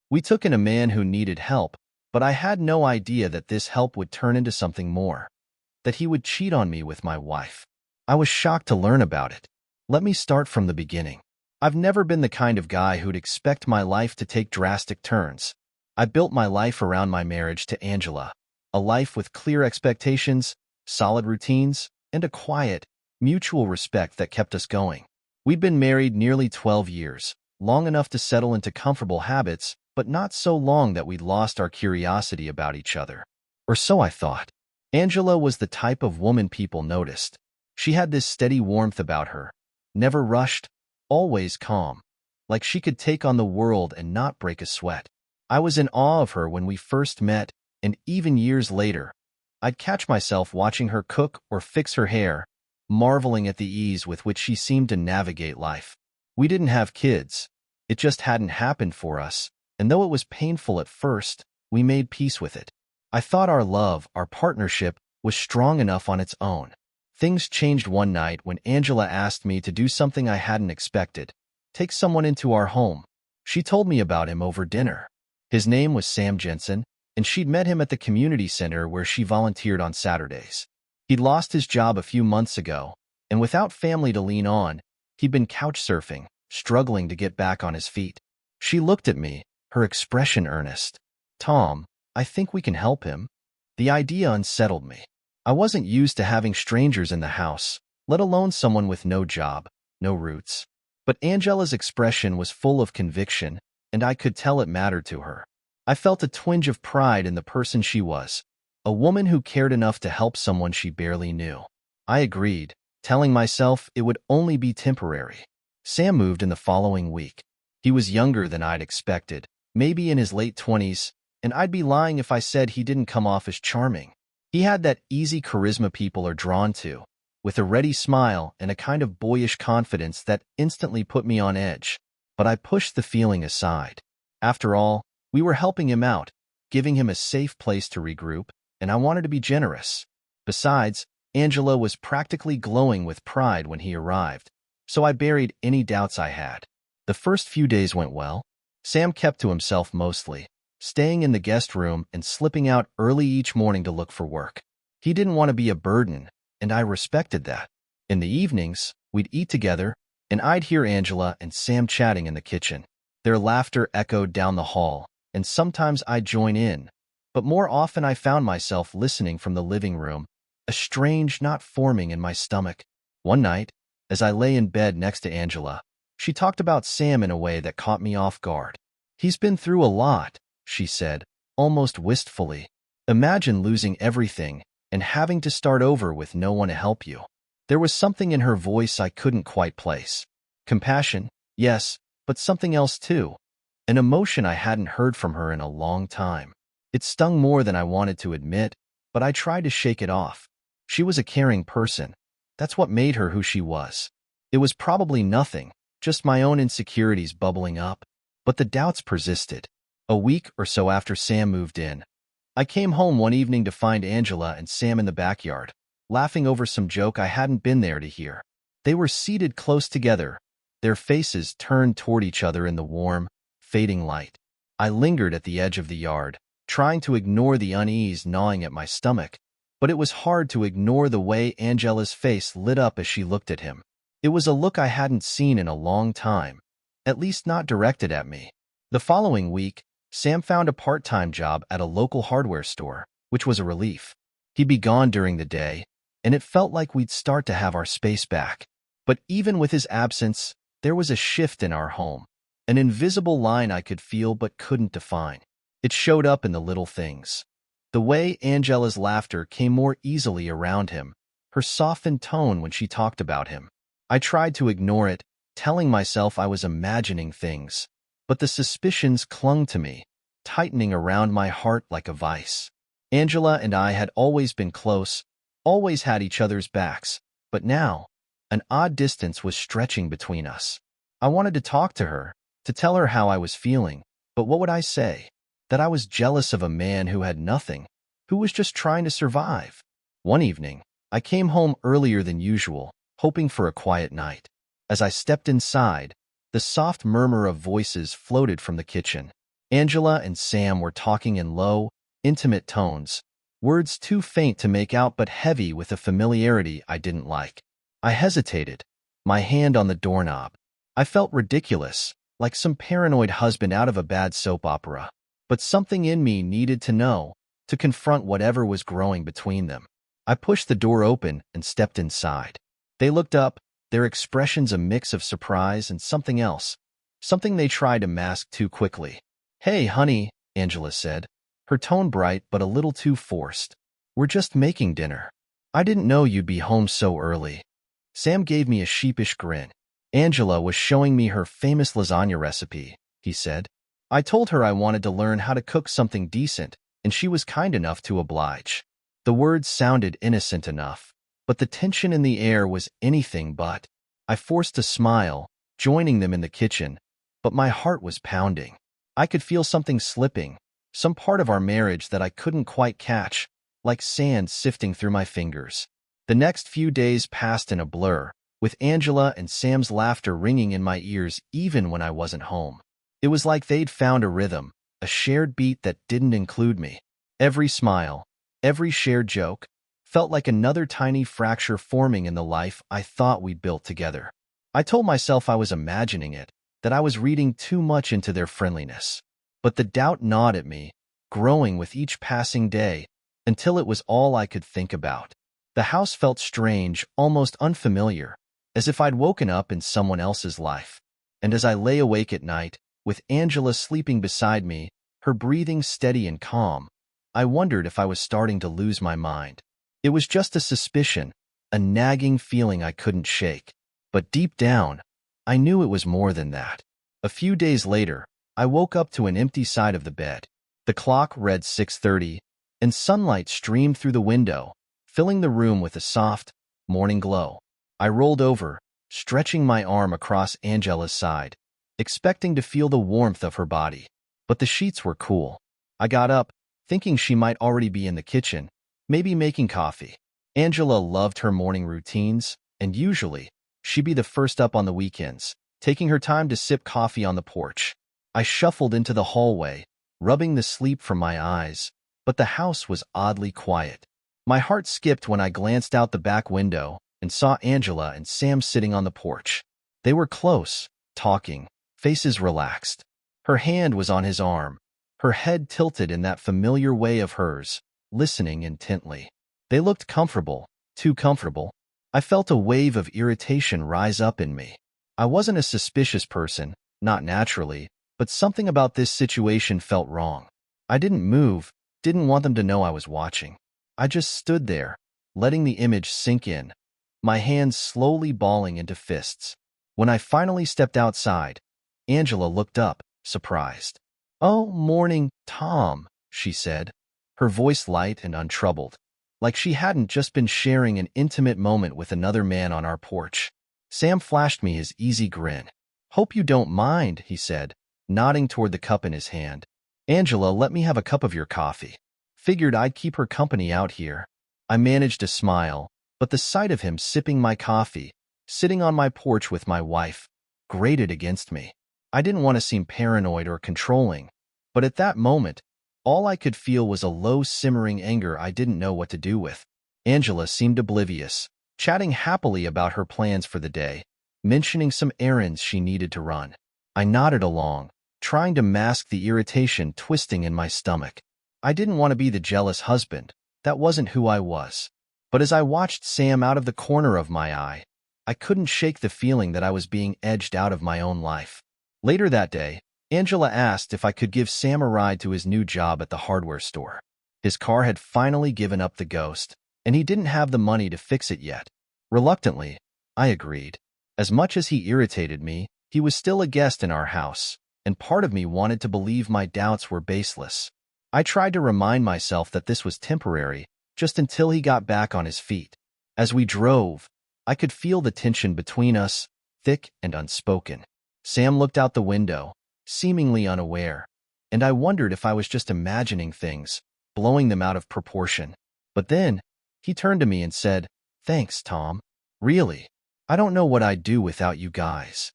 We took in a man who needed help, but I had no idea that this help would turn into something more, that he would cheat on me with my wife. I was shocked to learn about it. Let me start from the beginning. I've never been the kind of guy who'd expect my life to take drastic turns. I built my life around my marriage to Angela, a life with clear expectations, solid routines, and a quiet, mutual respect that kept us going. We'd been married nearly 12 years, long enough to settle into comfortable habits, but not so long that we'd lost our curiosity about each other. Or so I thought. Angela was the type of woman people noticed. She had this steady warmth about her, never rushed, always calm, like she could take on the world and not break a sweat. I was in awe of her when we first met, and even years later, I'd catch myself watching her cook or fix her hair, marveling at the ease with which she seemed to navigate life. We didn't have kids. It just hadn't happened for us, and though it was painful at first, we made peace with it. I thought our love, our partnership, was strong enough on its own. Things changed one night when Angela asked me to do something I hadn't expected, take someone into our home. She told me about him over dinner. His name was Sam Jensen, and she'd met him at the community center where she volunteered on Saturdays. He'd lost his job a few months ago, and without family to lean on, he'd been couch surfing, struggling to get back on his feet. She looked at me, her expression earnest. "Tom, I think we can help him." The idea unsettled me. I wasn't used to having strangers in the house, let alone someone with no job, no roots. But Angela's expression was full of conviction, and I could tell it mattered to her. I felt a twinge of pride in the person she was, a woman who cared enough to help someone she barely knew. I agreed, telling myself it would only be temporary. Sam moved in the following week. He was younger than I'd expected, maybe in his late 20s, and I'd be lying if I said he didn't come off as charming. He had that easy charisma people are drawn to, with a ready smile and a kind of boyish confidence that instantly put me on edge. But I pushed the feeling aside. After all, we were helping him out, giving him a safe place to regroup, and I wanted to be generous. Besides, Angela was practically glowing with pride when he arrived, so I buried any doubts I had. The first few days went well. Sam kept to himself mostly, staying in the guest room and slipping out early each morning to look for work. He didn't want to be a burden, and I respected that. In the evenings, we'd eat together, and I'd hear Angela and Sam chatting in the kitchen. Their laughter echoed down the hall, and sometimes I'd join in, but more often I found myself listening from the living room, a strange knot forming in my stomach. One night, as I lay in bed next to Angela, she talked about Sam in a way that caught me off guard. "He's been through a lot," she said, almost wistfully. "Imagine losing everything and having to start over with no one to help you." There was something in her voice I couldn't quite place. Compassion, yes, but something else too. An emotion I hadn't heard from her in a long time. It stung more than I wanted to admit, but I tried to shake it off. She was a caring person. That's what made her who she was. It was probably nothing, just my own insecurities bubbling up. But the doubts persisted. A week or so after Sam moved in, I came home one evening to find Angela and Sam in the backyard, laughing over some joke I hadn't been there to hear. They were seated close together, their faces turned toward each other in the warm, fading light. I lingered at the edge of the yard, trying to ignore the unease gnawing at my stomach, but it was hard to ignore the way Angela's face lit up as she looked at him. It was a look I hadn't seen in a long time, at least not directed at me. The following week, Sam found a part-time job at a local hardware store, which was a relief. He'd be gone during the day, and it felt like we'd start to have our space back. But even with his absence, there was a shift in our home, an invisible line I could feel but couldn't define. It showed up in the little things. The way Angela's laughter came more easily around him, her softened tone when she talked about him. I tried to ignore it, telling myself I was imagining things, but the suspicions clung to me, tightening around my heart like a vice. Angela and I had always been close, always had each other's backs, but now, an odd distance was stretching between us. I wanted to talk to her, to tell her how I was feeling, but what would I say? That I was jealous of a man who had nothing, who was just trying to survive. One evening, I came home earlier than usual, hoping for a quiet night. As I stepped inside, the soft murmur of voices floated from the kitchen. Angela and Sam were talking in low, intimate tones, words too faint to make out but heavy with a familiarity I didn't like. I hesitated, my hand on the doorknob. I felt ridiculous, like some paranoid husband out of a bad soap opera. But something in me needed to know, to confront whatever was growing between them. I pushed the door open and stepped inside. They looked up, their expressions a mix of surprise and something else, something they tried to mask too quickly. "Hey, honey," Angela said, her tone bright but a little too forced. "We're just making dinner. I didn't know you'd be home so early." Sam gave me a sheepish grin. "Angela was showing me her famous lasagna recipe," he said. "I told her I wanted to learn how to cook something decent, and she was kind enough to oblige." The words sounded innocent enough, but the tension in the air was anything but. I forced a smile, joining them in the kitchen, but my heart was pounding. I could feel something slipping, some part of our marriage that I couldn't quite catch, like sand sifting through my fingers. The next few days passed in a blur, with Angela and Sam's laughter ringing in my ears even when I wasn't home. It was like they'd found a rhythm, a shared beat that didn't include me. Every smile, every shared joke, felt like another tiny fracture forming in the life I thought we'd built together. I told myself I was imagining it, that I was reading too much into their friendliness. But the doubt gnawed at me, growing with each passing day, until it was all I could think about. The house felt strange, almost unfamiliar, as if I'd woken up in someone else's life. And as I lay awake at night, with Angela sleeping beside me, her breathing steady and calm, I wondered if I was starting to lose my mind. It was just a suspicion, a nagging feeling I couldn't shake. But deep down, I knew it was more than that. A few days later, I woke up to an empty side of the bed. The clock read 6:30, and sunlight streamed through the window, filling the room with a soft, morning glow. I rolled over, stretching my arm across Angela's side, expecting to feel the warmth of her body. But the sheets were cool. I got up, thinking she might already be in the kitchen, maybe making coffee. Angela loved her morning routines, and usually, she'd be the first up on the weekends, taking her time to sip coffee on the porch. I shuffled into the hallway, rubbing the sleep from my eyes, but the house was oddly quiet. My heart skipped when I glanced out the back window and saw Angela and Sam sitting on the porch. They were close, talking, faces relaxed. Her hand was on his arm, her head tilted in that familiar way of hers, listening intently. They looked comfortable, too comfortable. I felt a wave of irritation rise up in me. I wasn't a suspicious person, not naturally, but something about this situation felt wrong. I didn't move, didn't want them to know I was watching. I just stood there, letting the image sink in, my hands slowly balling into fists. When I finally stepped outside, Angela looked up, surprised. "Oh, morning, Tom," she said, her voice light and untroubled, like she hadn't just been sharing an intimate moment with another man on our porch. Sam flashed me his easy grin. "Hope you don't mind," he said, nodding toward the cup in his hand. "Angela, let me have a cup of your coffee. Figured I'd keep her company out here." I managed a smile, but the sight of him sipping my coffee, sitting on my porch with my wife, grated against me. I didn't want to seem paranoid or controlling, but at that moment, all I could feel was a low simmering anger I didn't know what to do with. Angela seemed oblivious, chatting happily about her plans for the day, mentioning some errands she needed to run. I nodded along, trying to mask the irritation twisting in my stomach. I didn't want to be the jealous husband. That wasn't who I was. But as I watched Sam out of the corner of my eye, I couldn't shake the feeling that I was being edged out of my own life. Later that day, Angela asked if I could give Sam a ride to his new job at the hardware store. His car had finally given up the ghost, and he didn't have the money to fix it yet. Reluctantly, I agreed. As much as he irritated me, he was still a guest in our house, and part of me wanted to believe my doubts were baseless. I tried to remind myself that this was temporary, just until he got back on his feet. As we drove, I could feel the tension between us, thick and unspoken. Sam looked out the window, seemingly unaware, and I wondered if I was just imagining things, blowing them out of proportion. But then, he turned to me and said, "Thanks, Tom. Really, I don't know what I'd do without you guys."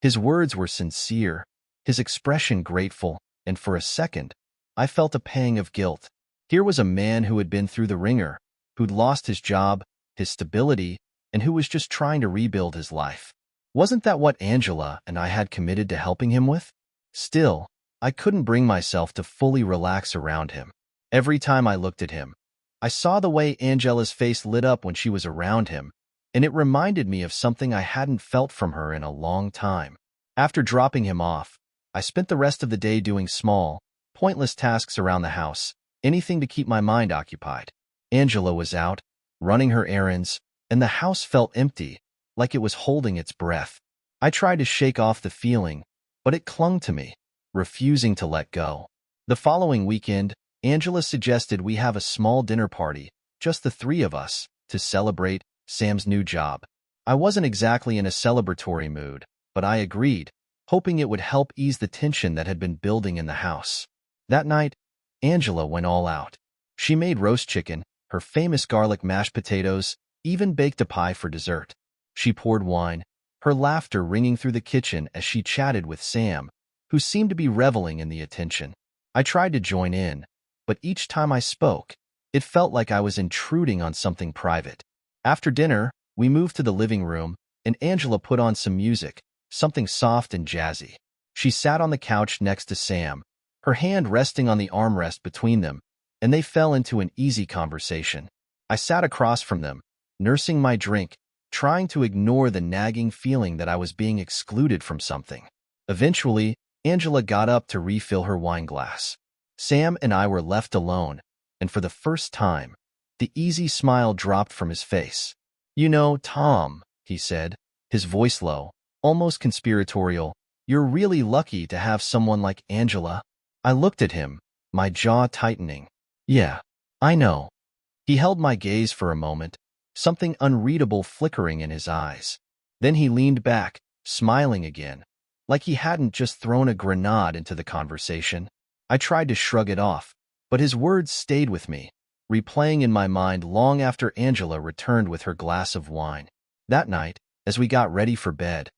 His words were sincere, his expression grateful, and for a second, I felt a pang of guilt. Here was a man who had been through the ringer, who'd lost his job, his stability, and who was just trying to rebuild his life. Wasn't that what Angela and I had committed to helping him with? Still, I couldn't bring myself to fully relax around him. Every time I looked at him, I saw the way Angela's face lit up when she was around him, and it reminded me of something I hadn't felt from her in a long time. After dropping him off, I spent the rest of the day doing small, pointless tasks around the house, anything to keep my mind occupied. Angela was out, running her errands, and the house felt empty, like it was holding its breath. I tried to shake off the feeling, but it clung to me, refusing to let go. The following weekend, Angela suggested we have a small dinner party, just the three of us, to celebrate Sam's new job. I wasn't exactly in a celebratory mood, but I agreed, hoping it would help ease the tension that had been building in the house. That night, Angela went all out. She made roast chicken, her famous garlic mashed potatoes, even baked a pie for dessert. She poured wine, her laughter ringing through the kitchen as she chatted with Sam, who seemed to be reveling in the attention. I tried to join in, but each time I spoke, it felt like I was intruding on something private. After dinner, we moved to the living room, and Angela put on some music, something soft and jazzy. She sat on the couch next to Sam, her hand resting on the armrest between them, and they fell into an easy conversation. I sat across from them, nursing my drink, trying to ignore the nagging feeling that I was being excluded from something. Eventually, Angela got up to refill her wine glass. Sam and I were left alone, and for the first time, the easy smile dropped from his face. "You know, Tom," he said, his voice low, almost conspiratorial, "you're really lucky to have someone like Angela." I looked at him, my jaw tightening. "Yeah, I know." He held my gaze for a moment, something unreadable flickering in his eyes. Then he leaned back, smiling again, like he hadn't just thrown a grenade into the conversation. I tried to shrug it off, but his words stayed with me, replaying in my mind long after Angela returned with her glass of wine. That night, as we got ready for bed,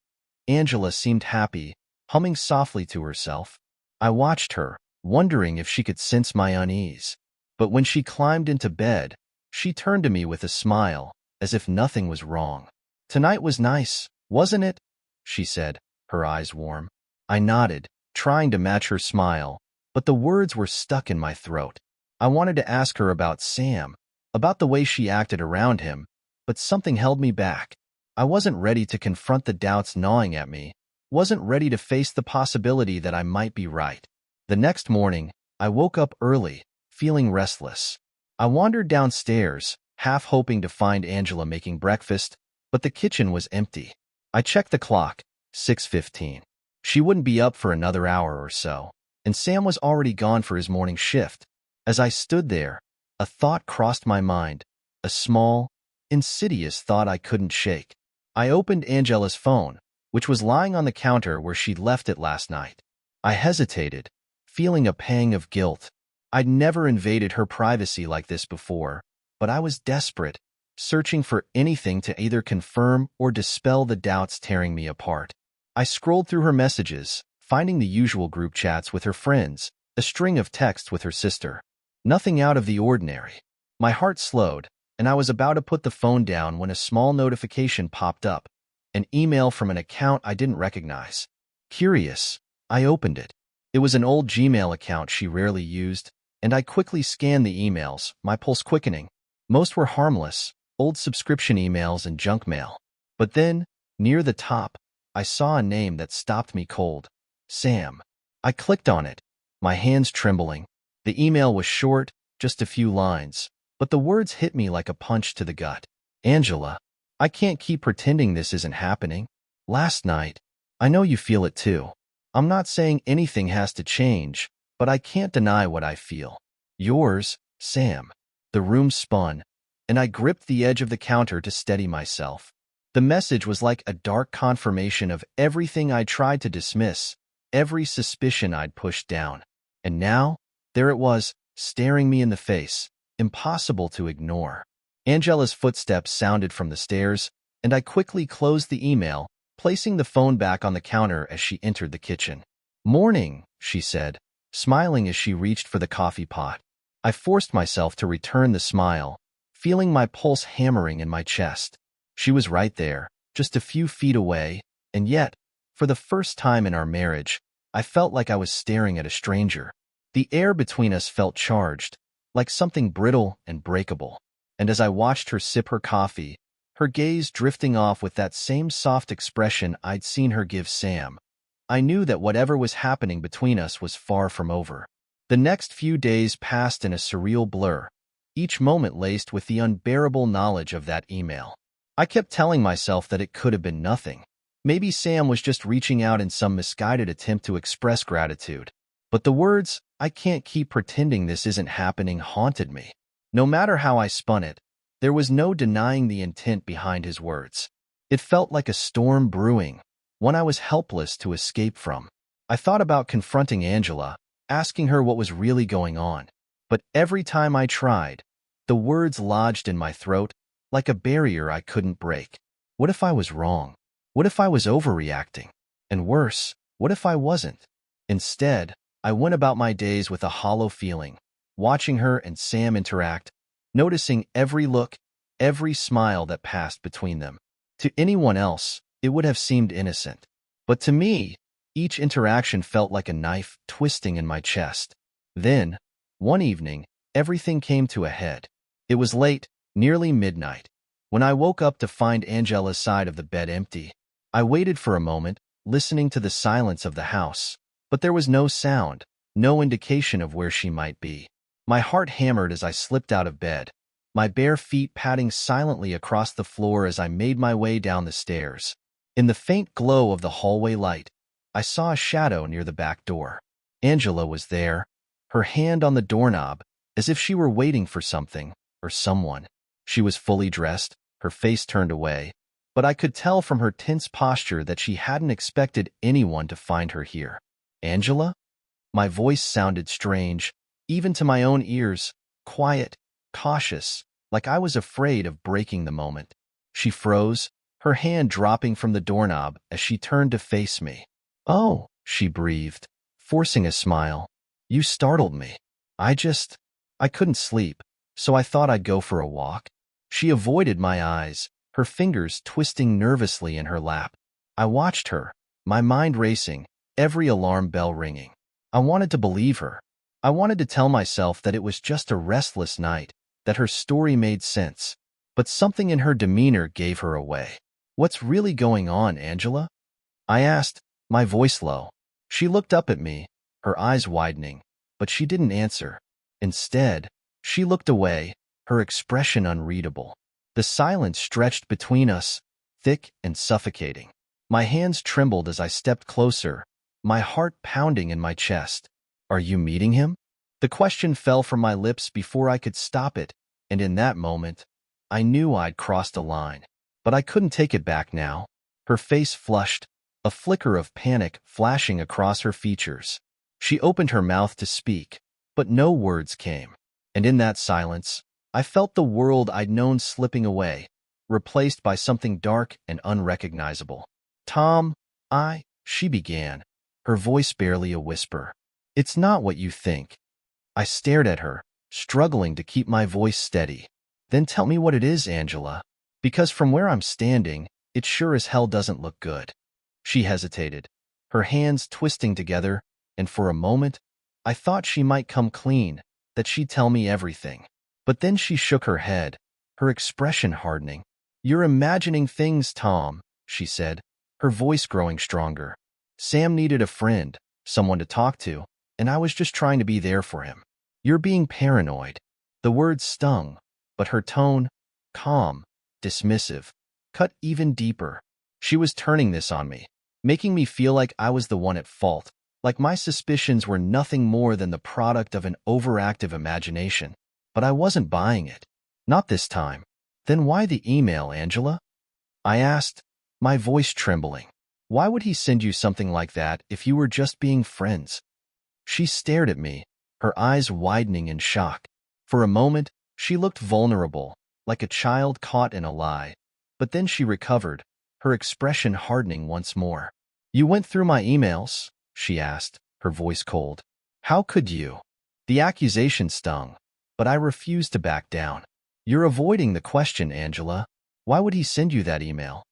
Angela seemed happy, humming softly to herself. I watched her, wondering if she could sense my unease. But when she climbed into bed, she turned to me with a smile, as if nothing was wrong. "Tonight was nice, wasn't it?" she said, her eyes warm. I nodded, trying to match her smile, but the words were stuck in my throat. I wanted to ask her about Sam, about the way she acted around him, but something held me back. I wasn't ready to confront the doubts gnawing at me, wasn't ready to face the possibility that I might be right. The next morning, I woke up early, feeling restless. I wandered downstairs, half hoping to find Angela making breakfast, but the kitchen was empty. I checked the clock, 6:15. She wouldn't be up for another hour or so, and Sam was already gone for his morning shift. As I stood there, a thought crossed my mind, a small, insidious thought I couldn't shake. I opened Angela's phone, which was lying on the counter where she'd left it last night. I hesitated, feeling a pang of guilt. I'd never invaded her privacy like this before, but I was desperate, searching for anything to either confirm or dispel the doubts tearing me apart. I scrolled through her messages, finding the usual group chats with her friends, a string of texts with her sister. Nothing out of the ordinary. My heart slowed, and I was about to put the phone down when a small notification popped up, an email from an account I didn't recognize. Curious, I opened it. It was an old Gmail account she rarely used, and I quickly scanned the emails, my pulse quickening. Most were harmless, old subscription emails and junk mail. But then, near the top, I saw a name that stopped me cold. Sam. I clicked on it, my hands trembling. The email was short, just a few lines, but the words hit me like a punch to the gut. "Angela, I can't keep pretending this isn't happening. Last night, I know you feel it too. I'm not saying anything has to change, but I can't deny what I feel. Yours, Sam." The room spun, and I gripped the edge of the counter to steady myself. The message was like a dark confirmation of everything I tried to dismiss, every suspicion I'd pushed down. And now, there it was, staring me in the face, impossible to ignore. Angela's footsteps sounded from the stairs, and I quickly closed the email, placing the phone back on the counter as she entered the kitchen. "Morning," she said, smiling as she reached for the coffee pot. I forced myself to return the smile, feeling my pulse hammering in my chest. She was right there, just a few feet away, and yet, for the first time in our marriage, I felt like I was staring at a stranger. The air between us felt charged, like something brittle and breakable. And as I watched her sip her coffee, her gaze drifting off with that same soft expression I'd seen her give Sam, I knew that whatever was happening between us was far from over. The next few days passed in a surreal blur, each moment laced with the unbearable knowledge of that email. I kept telling myself that it could have been nothing. Maybe Sam was just reaching out in some misguided attempt to express gratitude. But the words, "I can't keep pretending this isn't happening," haunted me. No matter how I spun it, there was no denying the intent behind his words. It felt like a storm brewing, one I was helpless to escape from. I thought about confronting Angela, asking her what was really going on. But every time I tried, the words lodged in my throat like a barrier I couldn't break. What if I was wrong? What if I was overreacting? And worse, what if I wasn't? Instead, I went about my days with a hollow feeling, watching her and Sam interact, noticing every look, every smile that passed between them. To anyone else, it would have seemed innocent. But to me, each interaction felt like a knife twisting in my chest. Then, one evening, everything came to a head. It was late, nearly midnight, when I woke up to find Angela's side of the bed empty. I waited for a moment, listening to the silence of the house. But there was no sound, no indication of where she might be. My heart hammered as I slipped out of bed, my bare feet padding silently across the floor as I made my way down the stairs. In the faint glow of the hallway light, I saw a shadow near the back door. Angela was there, her hand on the doorknob, as if she were waiting for something or someone. She was fully dressed, her face turned away, but I could tell from her tense posture that she hadn't expected anyone to find her here. "Angela?" My voice sounded strange, even to my own ears, quiet, cautious, like I was afraid of breaking the moment. She froze, her hand dropping from the doorknob as she turned to face me. "Oh," she breathed, forcing a smile. "You startled me. I couldn't sleep, so I thought I'd go for a walk." She avoided my eyes, her fingers twisting nervously in her lap. I watched her, my mind racing, every alarm bell ringing. I wanted to believe her. I wanted to tell myself that it was just a restless night, that her story made sense. But something in her demeanor gave her away. "What's really going on, Angela?" I asked, my voice low. She looked up at me, her eyes widening, but she didn't answer. Instead, she looked away, her expression unreadable. The silence stretched between us, thick and suffocating. My hands trembled as I stepped closer, my heart pounding in my chest. "Are you meeting him?" The question fell from my lips before I could stop it, and in that moment, I knew I'd crossed a line. But I couldn't take it back now. Her face flushed, a flicker of panic flashing across her features. She opened her mouth to speak, but no words came. And in that silence, I felt the world I'd known slipping away, replaced by something dark and unrecognizable. "Tom, she began, her voice barely a whisper. "It's not what you think." I stared at her, struggling to keep my voice steady. "Then tell me what it is, Angela. Because from where I'm standing, it sure as hell doesn't look good." She hesitated, her hands twisting together, and for a moment, I thought she might come clean, that she'd tell me everything. But then she shook her head, her expression hardening. "You're imagining things, Tom," she said, her voice growing stronger. "Sam needed a friend, someone to talk to, and I was just trying to be there for him. You're being paranoid." The words stung, but her tone, calm, dismissive, cut even deeper. She was turning this on me, making me feel like I was the one at fault, like my suspicions were nothing more than the product of an overactive imagination. But I wasn't buying it. Not this time. "Then why the email, Angela?" I asked, my voice trembling. "Why would he send you something like that if you were just being friends?" She stared at me, her eyes widening in shock. For a moment, she looked vulnerable, like a child caught in a lie. But then she recovered, her expression hardening once more. "You went through my emails?" she asked, her voice cold. How could you? The accusation stung, but I refused to back down. You're avoiding the question, Angela. Why would he send you that email?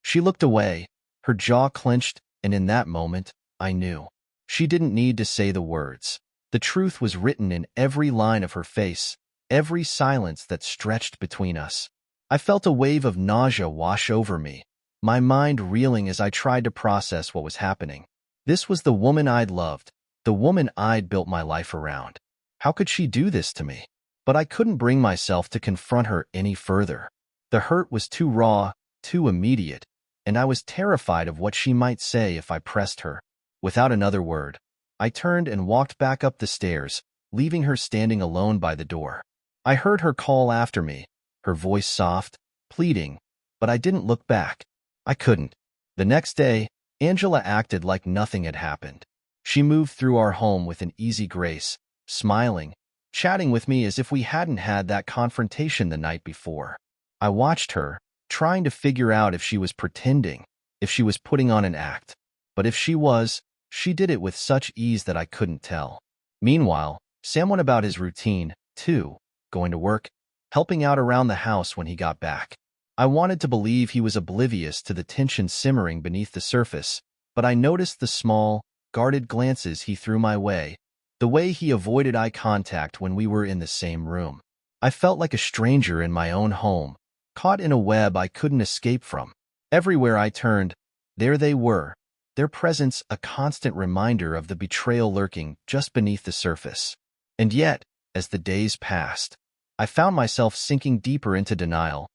She looked away, her jaw clenched, and in that moment, I knew. She didn't need to say the words. The truth was written in every line of her face, every silence that stretched between us. I felt a wave of nausea wash over me, my mind reeling as I tried to process what was happening. This was the woman I'd loved, the woman I'd built my life around. How could she do this to me? But I couldn't bring myself to confront her any further. The hurt was too raw, too immediate, and I was terrified of what she might say if I pressed her. Without another word, I turned and walked back up the stairs, leaving her standing alone by the door. I heard her call after me, her voice soft, pleading, but I didn't look back. I couldn't. The next day, Angela acted like nothing had happened. She moved through our home with an easy grace, smiling, chatting with me as if we hadn't had that confrontation the night before. I watched her, trying to figure out if she was pretending, if she was putting on an act. But if she was, she did it with such ease that I couldn't tell. Meanwhile, Sam went about his routine, too, going to work, helping out around the house when he got back. I wanted to believe he was oblivious to the tension simmering beneath the surface, but I noticed the small, guarded glances he threw my way, the way he avoided eye contact when we were in the same room. I felt like a stranger in my own home, caught in a web I couldn't escape from. Everywhere I turned, there they were, their presence a constant reminder of the betrayal lurking just beneath the surface. And yet, as the days passed, I found myself sinking deeper into denial,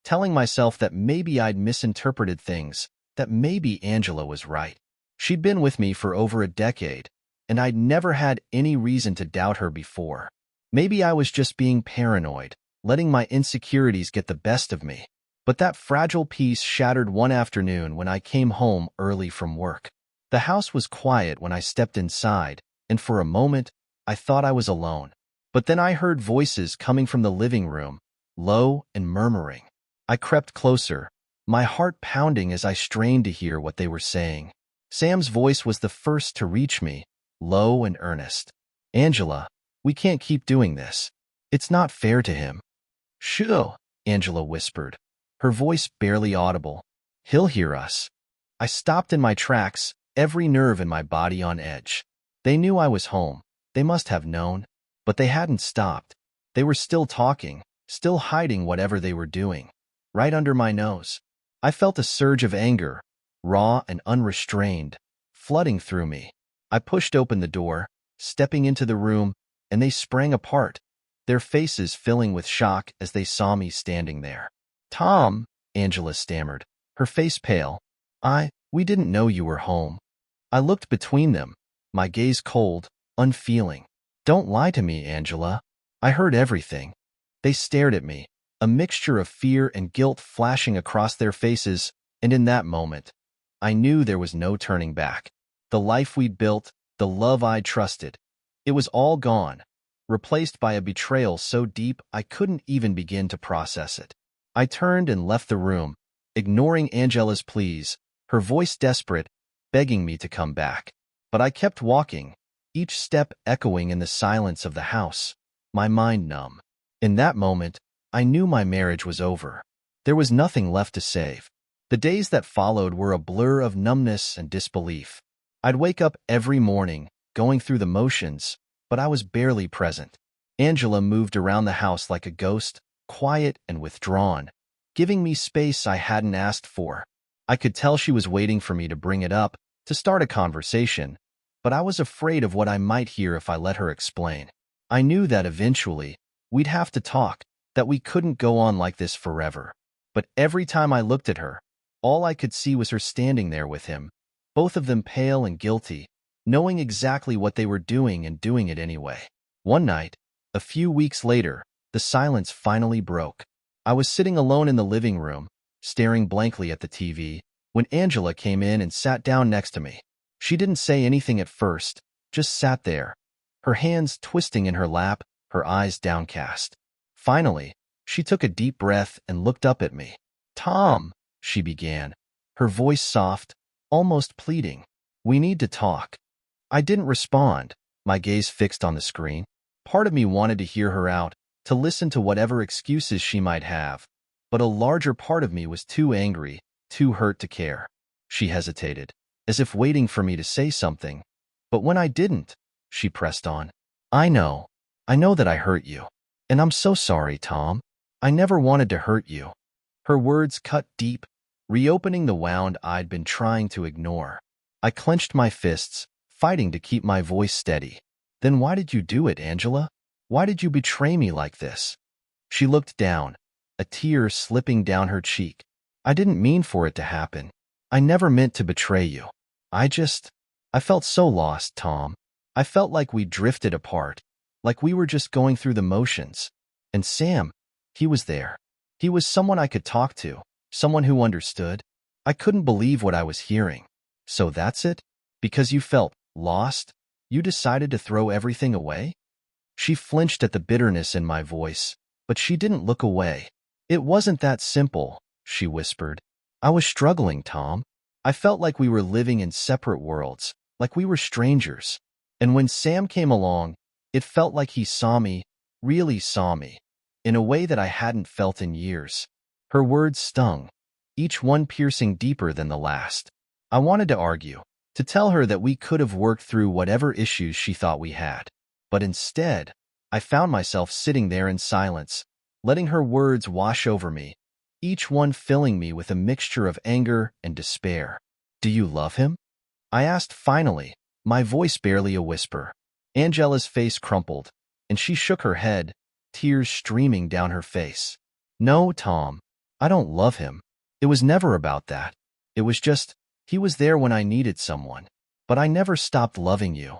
telling myself that maybe I'd misinterpreted things, that maybe Angela was right. She'd been with me for over a decade, and I'd never had any reason to doubt her before. Maybe I was just being paranoid, letting my insecurities get the best of me. But that fragile peace shattered one afternoon when I came home early from work. The house was quiet when I stepped inside, and for a moment, I thought I was alone. But then I heard voices coming from the living room, low and murmuring. I crept closer, my heart pounding as I strained to hear what they were saying. Sam's voice was the first to reach me, low and earnest. Angela, we can't keep doing this. It's not fair to him. Shoo, Angela whispered, her voice barely audible. He'll hear us. I stopped in my tracks, every nerve in my body on edge. They knew I was home. They must have known. But they hadn't stopped. They were still talking, still hiding whatever they were doing. Right under my nose. I felt a surge of anger, raw and unrestrained, flooding through me. I pushed open the door, stepping into the room, and they sprang apart, their faces filling with shock as they saw me standing there. Tom, Angela stammered, her face pale. We didn't know you were home. I looked between them, my gaze cold, unfeeling. Don't lie to me, Angela. I heard everything. They stared at me, a mixture of fear and guilt flashing across their faces, and in that moment, I knew there was no turning back. The life we'd built, the love I'd trusted, it was all gone, replaced by a betrayal so deep I couldn't even begin to process it. I turned and left the room, ignoring Angela's pleas, her voice desperate, begging me to come back. But I kept walking, each step echoing in the silence of the house, my mind numb. In that moment, I knew my marriage was over. There was nothing left to save. The days that followed were a blur of numbness and disbelief. I'd wake up every morning, going through the motions, but I was barely present. Angela moved around the house like a ghost, quiet and withdrawn, giving me space I hadn't asked for. I could tell she was waiting for me to bring it up, to start a conversation, but I was afraid of what I might hear if I let her explain. I knew that eventually, we'd have to talk, that we couldn't go on like this forever. But every time I looked at her, all I could see was her standing there with him, both of them pale and guilty, knowing exactly what they were doing and doing it anyway. One night, a few weeks later, the silence finally broke. I was sitting alone in the living room, staring blankly at the TV, when Angela came in and sat down next to me. She didn't say anything at first, just sat there, her hands twisting in her lap, her eyes downcast. Finally, she took a deep breath and looked up at me. Tom, she began, her voice soft, almost pleading. We need to talk. I didn't respond, my gaze fixed on the screen. Part of me wanted to hear her out, to listen to whatever excuses she might have, but a larger part of me was too angry, too hurt to care. She hesitated, as if waiting for me to say something. But when I didn't, she pressed on. I know that I hurt you. And I'm so sorry, Tom. I never wanted to hurt you. Her words cut deep, reopening the wound I'd been trying to ignore. I clenched my fists, fighting to keep my voice steady. Then why did you do it, Angela? Why did you betray me like this? She looked down, a tear slipping down her cheek. I didn't mean for it to happen. I never meant to betray you. I felt so lost, Tom. I felt like we drifted apart, like we were just going through the motions. And Sam, he was there. He was someone I could talk to, someone who understood. I couldn't believe what I was hearing. So that's it? Because you felt lost, you decided to throw everything away? She flinched at the bitterness in my voice, but she didn't look away. It wasn't that simple, she whispered. I was struggling, Tom. I felt like we were living in separate worlds, like we were strangers. And when Sam came along, it felt like he saw me, really saw me, in a way that I hadn't felt in years. Her words stung, each one piercing deeper than the last. I wanted to argue, to tell her that we could have worked through whatever issues she thought we had. But instead, I found myself sitting there in silence, letting her words wash over me, each one filling me with a mixture of anger and despair. Do you love him? I asked finally, my voice barely a whisper. Angela's face crumpled, and she shook her head, tears streaming down her face. No, Tom, I don't love him. It was never about that. It was just, he was there when I needed someone. But I never stopped loving you.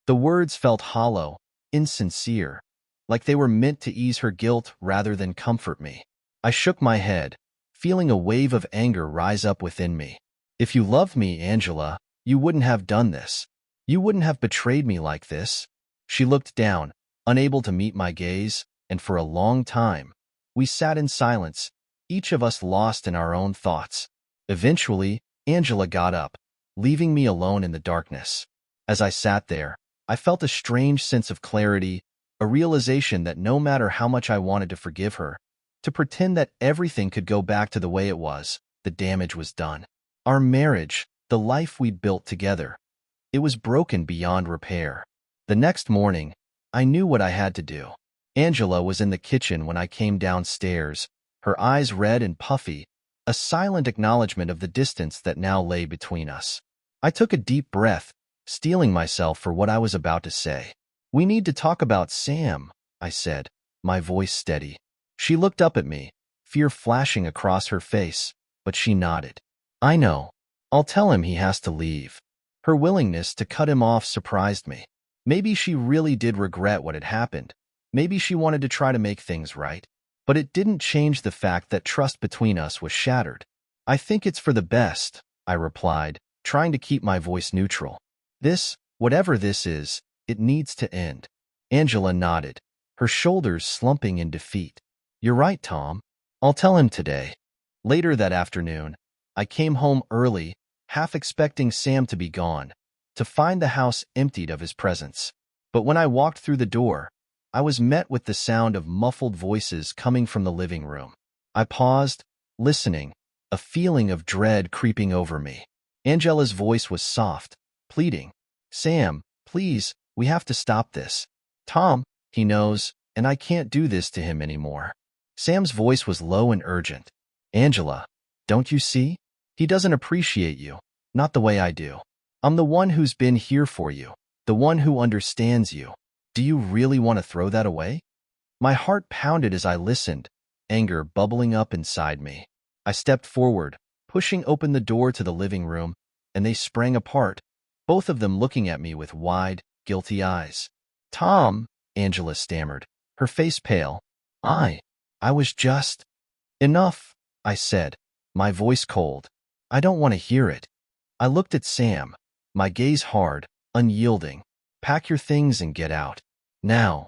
The words felt hollow, insincere, like they were meant to ease her guilt rather than comfort me. I shook my head, feeling a wave of anger rise up within me. If you loved me, Angela, you wouldn't have done this. You wouldn't have betrayed me like this. She looked down, unable to meet my gaze, and for a long time, we sat in silence, each of us lost in our own thoughts. Eventually, Angela got up, leaving me alone in the darkness. As I sat there, I felt a strange sense of clarity, a realization that no matter how much I wanted to forgive her, to pretend that everything could go back to the way it was, the damage was done. Our marriage, the life we'd built together, it was broken beyond repair. The next morning, I knew what I had to do. Angela was in the kitchen when I came downstairs, her eyes red and puffy, a silent acknowledgement of the distance that now lay between us. I took a deep breath, steeling myself for what I was about to say. We need to talk about Sam, I said, my voice steady. She looked up at me, fear flashing across her face, but she nodded. I know. I'll tell him he has to leave. Her willingness to cut him off surprised me. Maybe she really did regret what had happened. Maybe she wanted to try to make things right. But it didn't change the fact that trust between us was shattered. I think it's for the best, I replied, trying to keep my voice neutral. Whatever this is, it needs to end. Angela nodded, her shoulders slumping in defeat. You're right, Tom. I'll tell him today. Later that afternoon, I came home early, half expecting Sam to be gone, to find the house emptied of his presence. But when I walked through the door, I was met with the sound of muffled voices coming from the living room. I paused, listening, a feeling of dread creeping over me. Angela's voice was soft, pleading. Sam, please, we have to stop this. Tom, he knows, and I can't do this to him anymore. Sam's voice was low and urgent. Angela, don't you see? He doesn't appreciate you, not the way I do. I'm the one who's been here for you, the one who understands you. Do you really want to throw that away? My heart pounded as I listened, anger bubbling up inside me. I stepped forward, pushing open the door to the living room, and they sprang apart, both of them looking at me with wide, guilty eyes. Tom, Angela stammered, her face pale. I was just... Enough, I said, my voice cold. I don't want to hear it. I looked at Sam, my gaze hard, unyielding. Pack your things and get out. Now.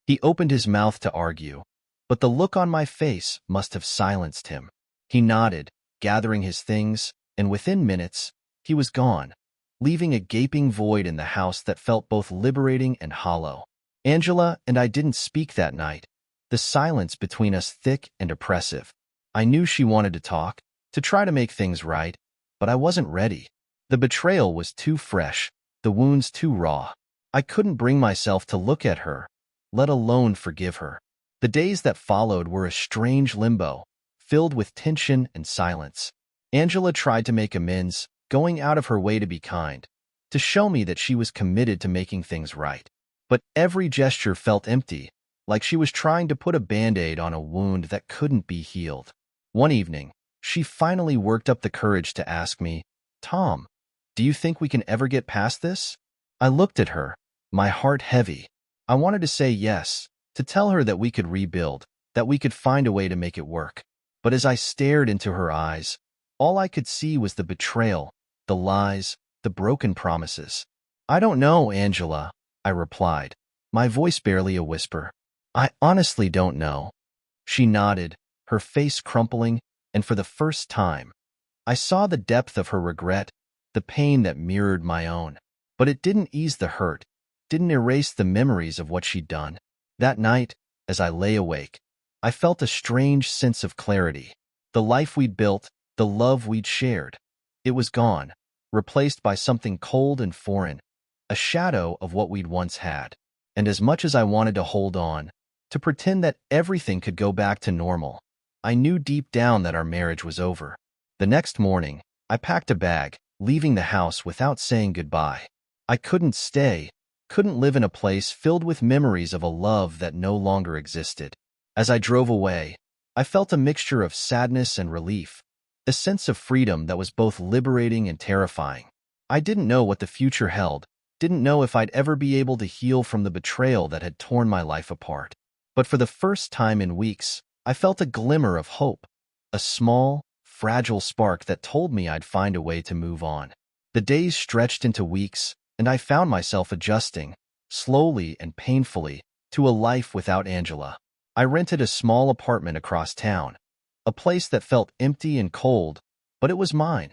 He opened his mouth to argue, but the look on my face must have silenced him. He nodded, gathering his things, and within minutes, he was gone, leaving a gaping void in the house that felt both liberating and hollow. Angela and I didn't speak that night, the silence between us thick and oppressive. I knew she wanted to talk, to try to make things right, but I wasn't ready. The betrayal was too fresh, the wounds too raw. I couldn't bring myself to look at her, let alone forgive her. The days that followed were a strange limbo, filled with tension and silence. Angela tried to make amends, going out of her way to be kind, to show me that she was committed to making things right. But every gesture felt empty, like she was trying to put a Band-Aid on a wound that couldn't be healed. One evening, she finally worked up the courage to ask me, "Tom, do you think we can ever get past this?" I looked at her, my heart heavy. I wanted to say yes, to tell her that we could rebuild, that we could find a way to make it work. But as I stared into her eyes, all I could see was the betrayal, the lies, the broken promises. "I don't know, Angela," I replied, my voice barely a whisper. "I honestly don't know." She nodded, her face crumpling, and for the first time, I saw the depth of her regret, the pain that mirrored my own. But it didn't ease the hurt, didn't erase the memories of what she'd done. That night, as I lay awake, I felt a strange sense of clarity. The life we'd built, the love we'd shared, it was gone, replaced by something cold and foreign, a shadow of what we'd once had. And as much as I wanted to hold on, to pretend that everything could go back to normal, I knew deep down that our marriage was over. The next morning, I packed a bag, leaving the house without saying goodbye. I couldn't stay, couldn't live in a place filled with memories of a love that no longer existed. As I drove away, I felt a mixture of sadness and relief, a sense of freedom that was both liberating and terrifying. I didn't know what the future held, didn't know if I'd ever be able to heal from the betrayal that had torn my life apart. But for the first time in weeks, I felt a glimmer of hope, a small, fragile spark that told me I'd find a way to move on. The days stretched into weeks, and I found myself adjusting, slowly and painfully, to a life without Angela. I rented a small apartment across town, a place that felt empty and cold, but it was mine,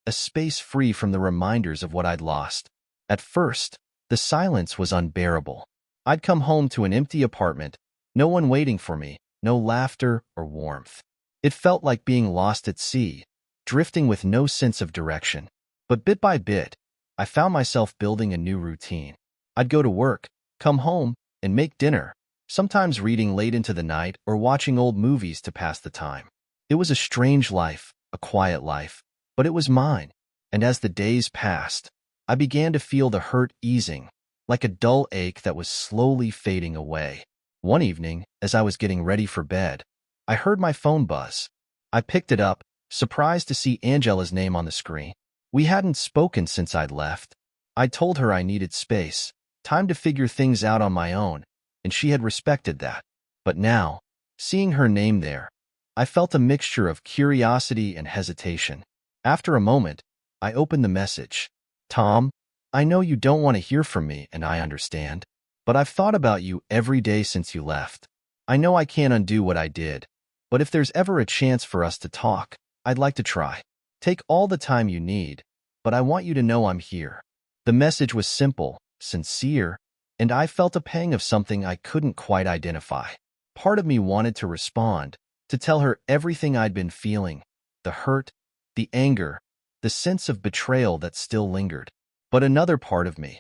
a space free from the reminders of what I'd lost. At first, the silence was unbearable. I'd come home to an empty apartment, no one waiting for me, no laughter or warmth. It felt like being lost at sea, drifting with no sense of direction. But bit by bit, I found myself building a new routine. I'd go to work, come home, and make dinner, sometimes reading late into the night or watching old movies to pass the time. It was a strange life, a quiet life, but it was mine. And as the days passed, I began to feel the hurt easing, like a dull ache that was slowly fading away. One evening, as I was getting ready for bed, I heard my phone buzz. I picked it up, surprised to see Angela's name on the screen. We hadn't spoken since I'd left. I told her I needed space, time to figure things out on my own, and she had respected that. But now, seeing her name there, I felt a mixture of curiosity and hesitation. After a moment, I opened the message. "Tom, I know you don't want to hear from me, and I understand, but I've thought about you every day since you left. I know I can't undo what I did, but if there's ever a chance for us to talk, I'd like to try. Take all the time you need, but I want you to know I'm here." The message was simple, sincere, and I felt a pang of something I couldn't quite identify. Part of me wanted to respond, to tell her everything I'd been feeling, the hurt, the anger, the sense of betrayal that still lingered. But another part of me,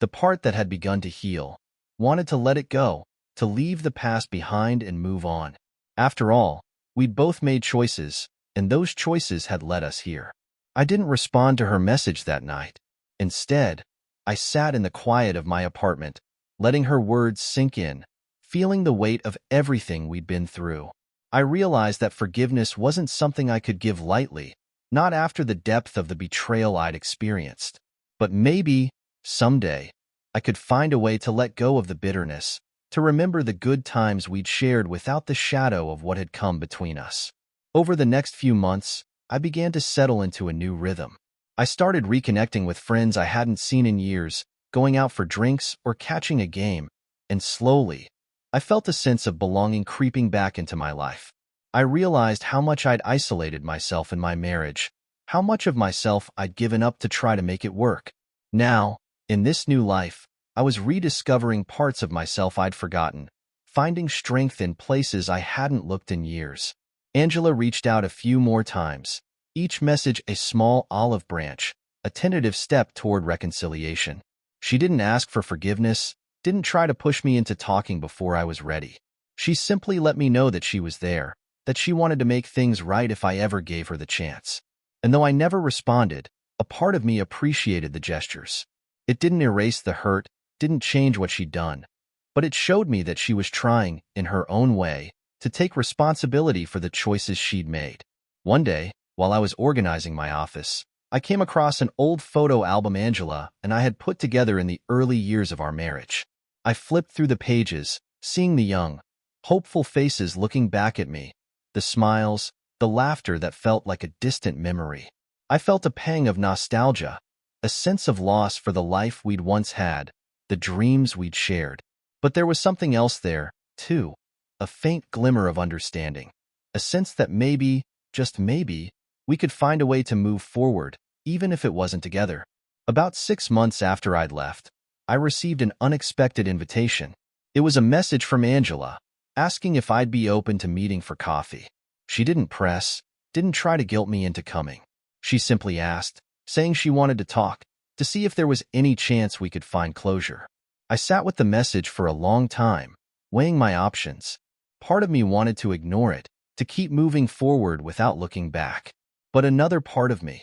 the part that had begun to heal, wanted to let it go, to leave the past behind and move on. After all, we'd both made choices, and those choices had led us here. I didn't respond to her message that night. Instead, I sat in the quiet of my apartment, letting her words sink in, feeling the weight of everything we'd been through. I realized that forgiveness wasn't something I could give lightly, not after the depth of the betrayal I'd experienced. But maybe, someday, I could find a way to let go of the bitterness, to remember the good times we'd shared without the shadow of what had come between us. Over the next few months, I began to settle into a new rhythm. I started reconnecting with friends I hadn't seen in years, going out for drinks or catching a game, and slowly, I felt a sense of belonging creeping back into my life. I realized how much I'd isolated myself in my marriage, how much of myself I'd given up to try to make it work. Now, in this new life, I was rediscovering parts of myself I'd forgotten, finding strength in places I hadn't looked in years. Angela reached out a few more times, each message a small olive branch, a tentative step toward reconciliation. She didn't ask for forgiveness, didn't try to push me into talking before I was ready. She simply let me know that she was there, that she wanted to make things right if I ever gave her the chance. And though I never responded, a part of me appreciated the gestures. It didn't erase the hurt, didn't change what she'd done, but it showed me that she was trying, in her own way, to take responsibility for the choices she'd made. One day, while I was organizing my office, I came across an old photo album Angela and I had put together in the early years of our marriage. I flipped through the pages, seeing the young, hopeful faces looking back at me, the smiles, the laughter that felt like a distant memory. I felt a pang of nostalgia, a sense of loss for the life we'd once had, the dreams we'd shared. But there was something else there, too, a faint glimmer of understanding, a sense that maybe, just maybe, we could find a way to move forward, even if it wasn't together. About 6 months after I'd left, I received an unexpected invitation. It was a message from Angela, asking if I'd be open to meeting for coffee. She didn't press, didn't try to guilt me into coming. She simply asked, saying she wanted to talk, to see if there was any chance we could find closure. I sat with the message for a long time, weighing my options. Part of me wanted to ignore it, to keep moving forward without looking back. But another part of me,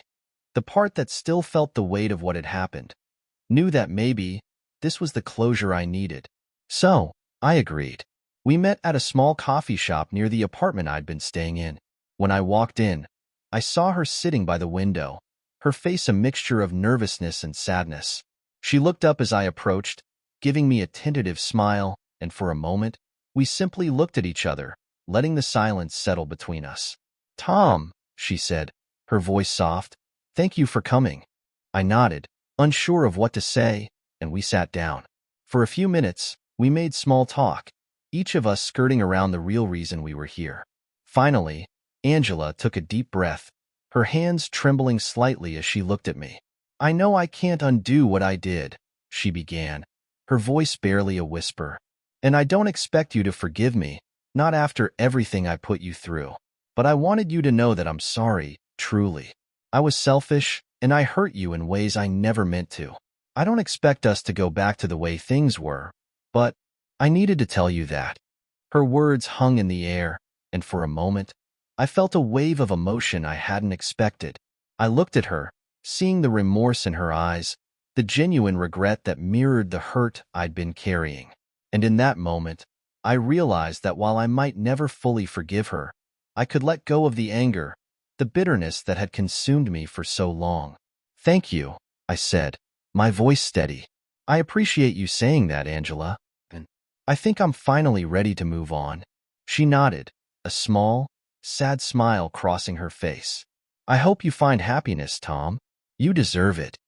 the part that still felt the weight of what had happened, knew that maybe this was the closure I needed. So, I agreed. We met at a small coffee shop near the apartment I'd been staying in. When I walked in, I saw her sitting by the window, her face a mixture of nervousness and sadness. She looked up as I approached, giving me a tentative smile, and for a moment, we simply looked at each other, letting the silence settle between us. "Tom," she said, her voice soft, "thank you for coming." I nodded, unsure of what to say, and we sat down. For a few minutes, we made small talk, each of us skirting around the real reason we were here. Finally, Angela took a deep breath, her hands trembling slightly as she looked at me. "I know I can't undo what I did," she began, her voice barely a whisper. "And I don't expect you to forgive me, not after everything I put you through. But I wanted you to know that I'm sorry, truly. I was selfish, and I hurt you in ways I never meant to. I don't expect us to go back to the way things were, but I needed to tell you that." Her words hung in the air, and for a moment, I felt a wave of emotion I hadn't expected. I looked at her, seeing the remorse in her eyes, the genuine regret that mirrored the hurt I'd been carrying. And in that moment, I realized that while I might never fully forgive her, I could let go of the anger, the bitterness that had consumed me for so long. "Thank you," I said, my voice steady. "I appreciate you saying that, Angela. And I think I'm finally ready to move on." She nodded, a small, sad smile crossing her face. "I hope you find happiness, Tom. You deserve it."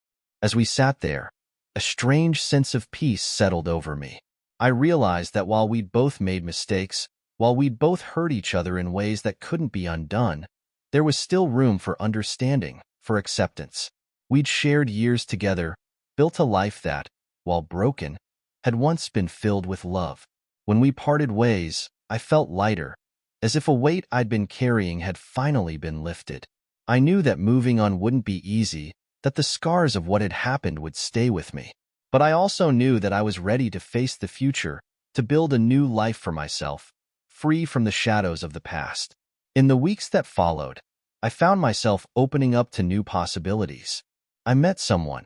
As we sat there, a strange sense of peace settled over me. I realized that while we'd both made mistakes, while we'd both hurt each other in ways that couldn't be undone, there was still room for understanding, for acceptance. We'd shared years together, built a life that, while broken, had once been filled with love. When we parted ways, I felt lighter, as if a weight I'd been carrying had finally been lifted. I knew that moving on wouldn't be easy, that the scars of what had happened would stay with me. But I also knew that I was ready to face the future, to build a new life for myself, free from the shadows of the past. In the weeks that followed, I found myself opening up to new possibilities. I met someone,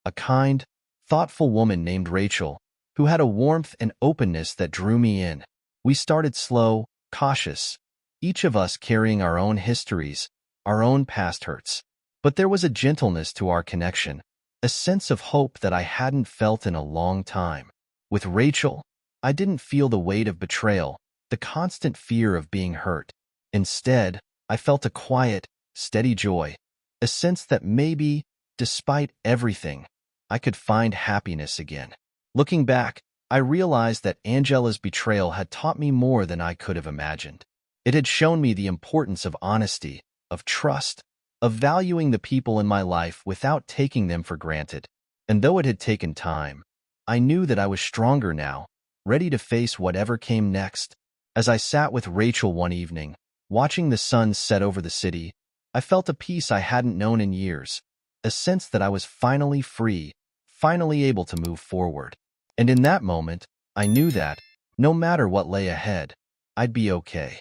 a kind, thoughtful woman named Rachel, who had a warmth and openness that drew me in. We started slow, cautious, each of us carrying our own histories, our own past hurts. But there was a gentleness to our connection, a sense of hope that I hadn't felt in a long time. With Rachel, I didn't feel the weight of betrayal, the constant fear of being hurt. Instead, I felt a quiet, steady joy, a sense that maybe, despite everything, I could find happiness again. Looking back, I realized that Angela's betrayal had taught me more than I could have imagined. It had shown me the importance of honesty, of trust, of valuing the people in my life without taking them for granted. And though it had taken time, I knew that I was stronger now, ready to face whatever came next. As I sat with Rachel one evening, watching the sun set over the city, I felt a peace I hadn't known in years, a sense that I was finally free, finally able to move forward. And in that moment, I knew that, no matter what lay ahead, I'd be okay.